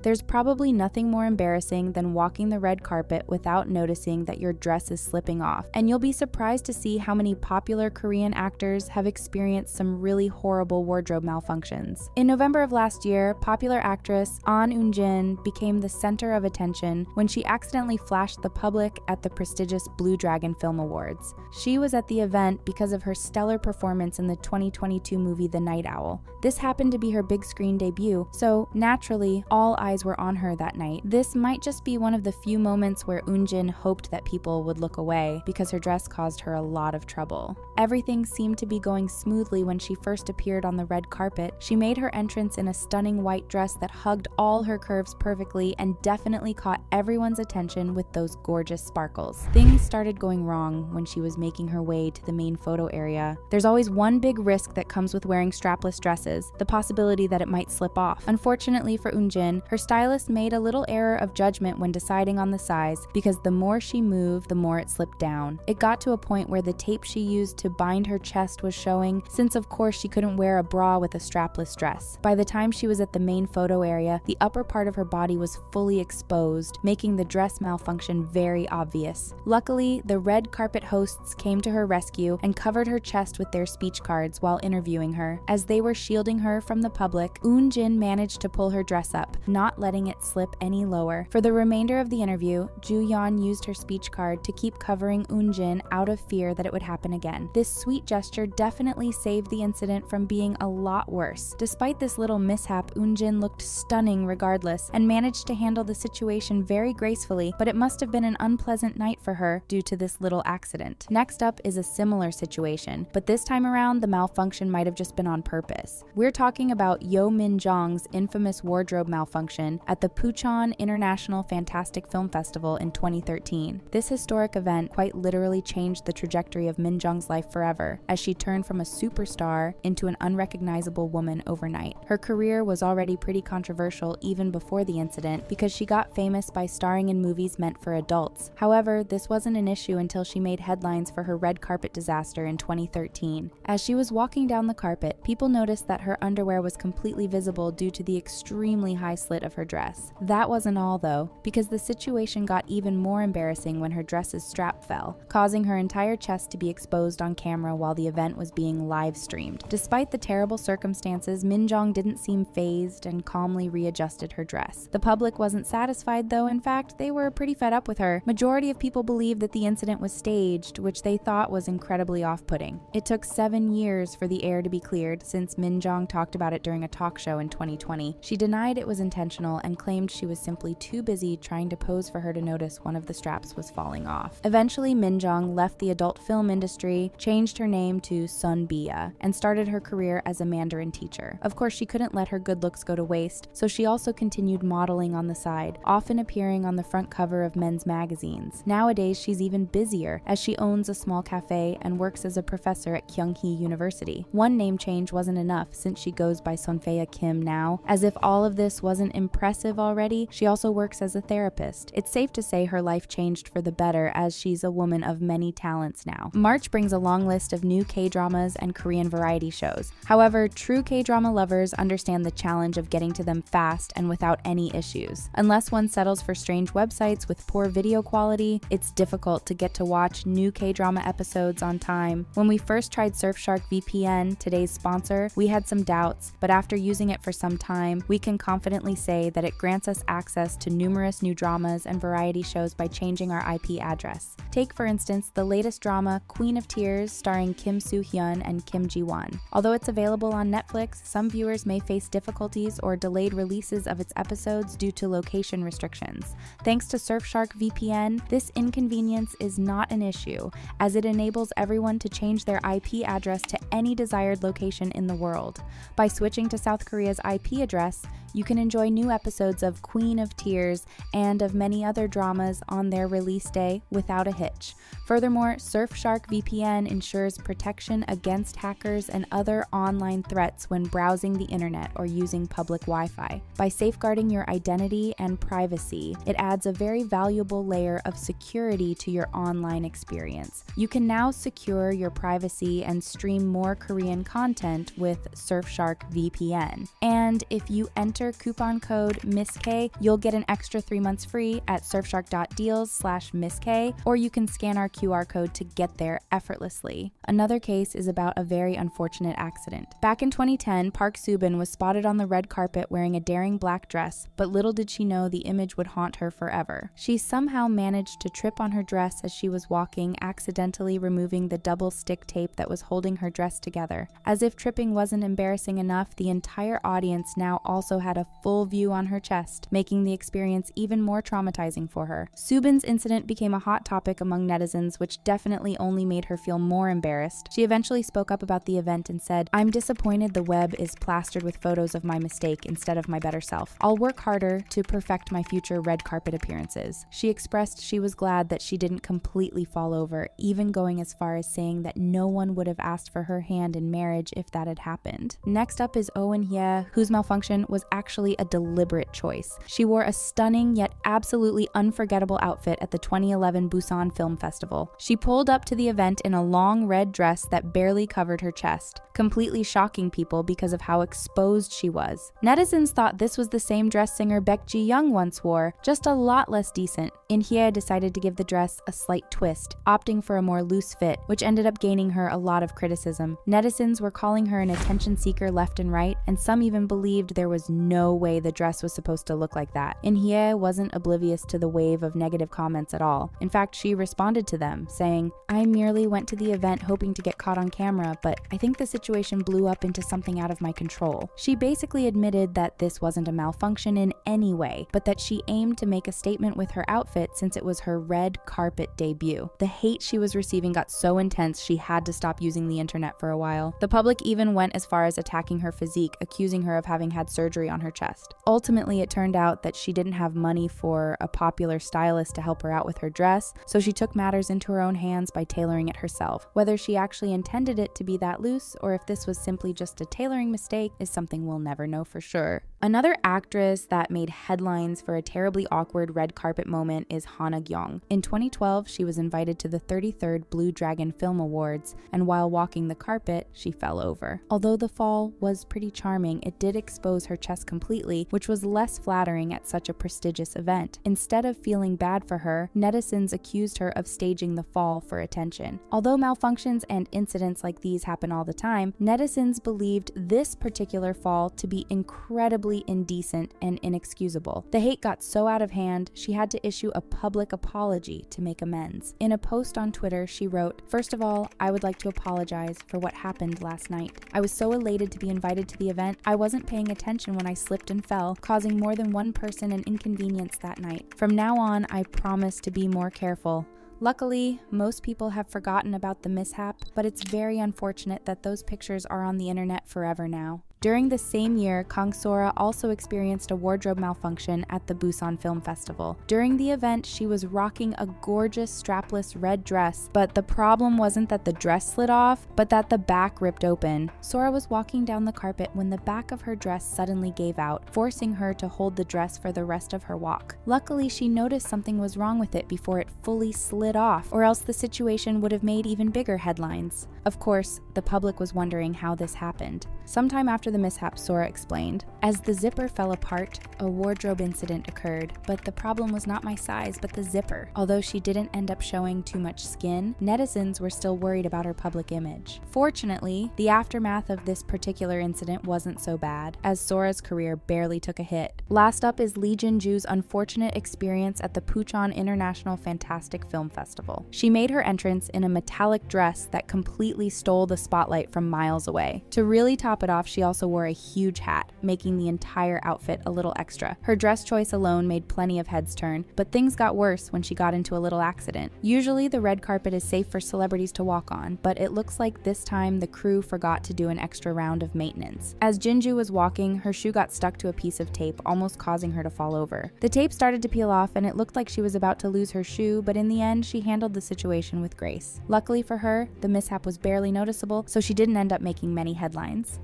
There's probably nothing more embarrassing than walking the red carpet without noticing that your dress is slipping off, and you'll be surprised to see how many popular Korean actors have experienced some really horrible wardrobe malfunctions. In November of last year, popular actress Ahn Eun-jin became the center of attention when she accidentally flashed the public at the prestigious Blue Dragon Film Awards. She was at the event because of her stellar performance in the 2022 movie The Night Owl. This happened to be her big screen debut, so naturally, all eyes were on her that night. This might just be one of the few moments where Eun-jin hoped that people would look away because her dress caused her a lot of trouble. Everything seemed to be going smoothly when she first appeared on the red carpet. She made her entrance in a stunning white dress that hugged all her curves perfectly and definitely caught everyone's attention with those gorgeous sparkles. Things started going wrong when she was making her way to the main photo area. There's always one big risk that comes with wearing strapless dresses, the possibility that it might slip off. Unfortunately for Eun-jin, her stylist made a little error of judgment when deciding on the size, because the more she moved, the more it slipped down. It got to a point where the tape she used to bind her chest was showing, since of course she couldn't wear a bra with a strapless dress. By the time she was at the main photo area, the upper part of her body was fully exposed, making the dress malfunction very obvious. Luckily, the red carpet hosts came to her rescue and covered her chest with their speech cards while interviewing her. As they were shielding her from the public, Eun-jin managed to pull her dress up, not letting it slip any lower. For the remainder of the interview, Joo-yeon used her speech card to keep covering Eun-jin out of fear that it would happen again. This sweet gesture definitely saved the incident from being a lot worse. Despite this little mishap, Eun-jin looked stunning regardless and managed to handle the situation very gracefully, but it must have been an unpleasant night for her due to this little accident. Next up is a similar situation, but this time around the malfunction might have just been on purpose. We're talking about Yo Min-jong's infamous wardrobe malfunction at the Pucheon International Fantastic Film Festival in 2013. This historic event quite literally changed the trajectory of Min-jong's life forever, as she turned from a superstar into an unrecognizable woman overnight. Her career was already pretty controversial even before the incident because she got famous by starring in movies meant for adults. However, this wasn't an issue until she made headlines for her red carpet disaster in 2013. As she was walking down the carpet, people noticed that her underwear was completely visible due to the extremely high slit of her dress. That wasn't all though, because the situation got even more embarrassing when her dress's strap fell, causing her entire chest to be exposed on camera while the event was being live streamed. Despite the terrible circumstances, Min-jong didn't seem fazed and calmly readjusted her dress. The public wasn't satisfied though. In fact, they were pretty fed up with her. Majority of people believed that the incident was staged, which they thought was incredibly off-putting. It took 7 years for the air to be cleared since Min-jong talked about it during a talk show in 2020. She denied it was intentional and claimed she was simply too busy trying to pose for her to notice one of the straps was falling off. Eventually, Min-jong left the adult film industry, changed her name to Sun Bia, and started her career as a Mandarin teacher. Of course, she couldn't let her good looks go to waste, so she also continued modeling on the side, often appearing on the front cover of men's magazines. Nowadays, she's even busier, as she owns a small cafe and works as a professor at Kyunghee University. One name change wasn't enough, since she goes by Sunfeya Kim now. As if all of this wasn't impressive already, she also works as a therapist. It's safe to say her life changed for the better, as she's a woman of many talents now. March brings a long list of new K-dramas and Korean variety shows. However, true K-drama lovers understand the challenge of getting to them fast and without any issues. Unless one settles for strange websites with poor video quality, it's difficult to get to watch new K-drama episodes on time. When we first tried Surfshark VPN, today's sponsor, we had some doubts, but after using it for some time, we can confidently say that it grants us access to numerous new dramas and variety shows by changing our IP address. Take, for instance, the latest drama Queen of Tears starring Kim Soo-hyun and Kim Ji-won. Although it's available on Netflix, some viewers may face difficulties or delayed releases of its episodes due to location restrictions. Thanks to Surfshark VPN, this inconvenience is not an issue, as it enables everyone to change their IP address to any desired location in the world. By switching to South Korea's IP address, you can enjoy new episodes of Queen of Tears and of many other dramas on their release day without a hitch. Furthermore, Surfshark VPN ensures protection against hackers and other online threats when browsing the internet or using public Wi-Fi. By safeguarding your identity and privacy, it adds a very valuable layer of security to your online experience. You can now secure your privacy and stream more Korean content with Surfshark VPN. And if you enter enter coupon code MISSK, you'll get an extra 3 months free at surfshark.deals/MISSK, or you can scan our QR code to get there effortlessly. Another case is about a very unfortunate accident. Back in 2010, Park Soo-bin was spotted on the red carpet wearing a daring black dress, but little did she know the image would haunt her forever. She somehow managed to trip on her dress as she was walking, accidentally removing the double stick tape that was holding her dress together. As if tripping wasn't embarrassing enough, the entire audience now also had a full view on her chest, making the experience even more traumatizing for her. Soo-bin's incident became a hot topic among netizens, which definitely only made her feel more embarrassed. She eventually spoke up about the event and said, "I'm disappointed the web is plastered with photos of my mistake instead of my better self. I'll work harder to perfect my future red carpet appearances." She expressed she was glad that she didn't completely fall over, even going as far as saying that no one would have asked for her hand in marriage if that had happened. Next up is Oh In-hye, whose malfunction was actually a deliberate choice. She wore a stunning yet absolutely unforgettable outfit at the 2011 Busan Film Festival. She pulled up to the event in a long red dress that barely covered her chest, completely shocking people because of how exposed she was. Netizens thought this was the same dress singer Baek Ji-young once wore, just a lot less decent. In-hye decided to give the dress a slight twist, opting for a more loose fit, which ended up gaining her a lot of criticism. Netizens were calling her an attention seeker left and right, and some even believed there was no way the dress was supposed to look like that. In-hye wasn't oblivious to the wave of negative comments at all. In fact, she responded to them, saying, "I merely went to the event hoping to get caught on camera, but I think the situation blew up into something out of my control." She basically admitted that this wasn't a malfunction in any way, but that she aimed to make a statement with her outfit since it was her red carpet debut. The hate she was receiving got so intense she had to stop using the internet for a while. The public even went as far as attacking her physique, accusing her of having had surgery on her chest. Ultimately, it turned out that she didn't have money for a popular stylist to help her out with her dress, so she took matters into her own hands by tailoring it herself. Whether she actually intended it to be that loose or if this was simply just a tailoring mistake is something we'll never know for sure. Another actress that made headlines for a terribly awkward red carpet moment is Hana Gyong. In 2012, she was invited to the 33rd Blue Dragon Film Awards, and while walking the carpet, she fell over. Although the fall was pretty charming, it did expose her chest completely, which was less flattering at such a prestigious event. Instead of feeling bad for her, netizens accused her of staging the fall for attention. Although malfunctions and incidents like these happen all the time, netizens believed this particular fall to be incredibly indecent and inexcusable. The hate got so out of hand, she had to issue a public apology to make amends. In a post on Twitter, she wrote, "First of all, I would like to apologize for what happened last night. I was so elated to be invited to the event, I wasn't paying attention when I slipped and fell, causing more than one person an inconvenience that night. From now on, I promise to be more careful." Luckily, most people have forgotten about the mishap, but it's very unfortunate that those pictures are on the internet forever now. During the same year, Kang Sora also experienced a wardrobe malfunction at the Busan Film Festival. During the event, she was rocking a gorgeous strapless red dress, but the problem wasn't that the dress slid off, but that the back ripped open. Sora was walking down the carpet when the back of her dress suddenly gave out, forcing her to hold the dress for the rest of her walk. Luckily, she noticed something was wrong with it before it fully slid off, or else the situation would have made even bigger headlines. Of course, the public was wondering how this happened. Sometime after the mishap, Sora explained, "As the zipper fell apart, a wardrobe incident occurred, but the problem was not my size, but the zipper." Although she didn't end up showing too much skin, netizens were still worried about her public image. Fortunately, the aftermath of this particular incident wasn't so bad, as Sora's career barely took a hit. Last up is Lee Jin-ju's unfortunate experience at the Pucheon International Fantastic Film Festival. She made her entrance in a metallic dress that completely stole the spotlight from miles away. To really top it off, she also wore a huge hat, making the entire outfit a little extra. Her dress choice alone made plenty of heads turn, but things got worse when she got into a little accident. Usually the red carpet is safe for celebrities to walk on, but it looks like this time the crew forgot to do an extra round of maintenance. As Jinju was walking, her shoe got stuck to a piece of tape, almost causing her to fall over. The tape started to peel off and it looked like she was about to lose her shoe, but in the end she handled the situation with grace. Luckily for her, the mishap was barely noticeable, so she didn't end up making many headlines.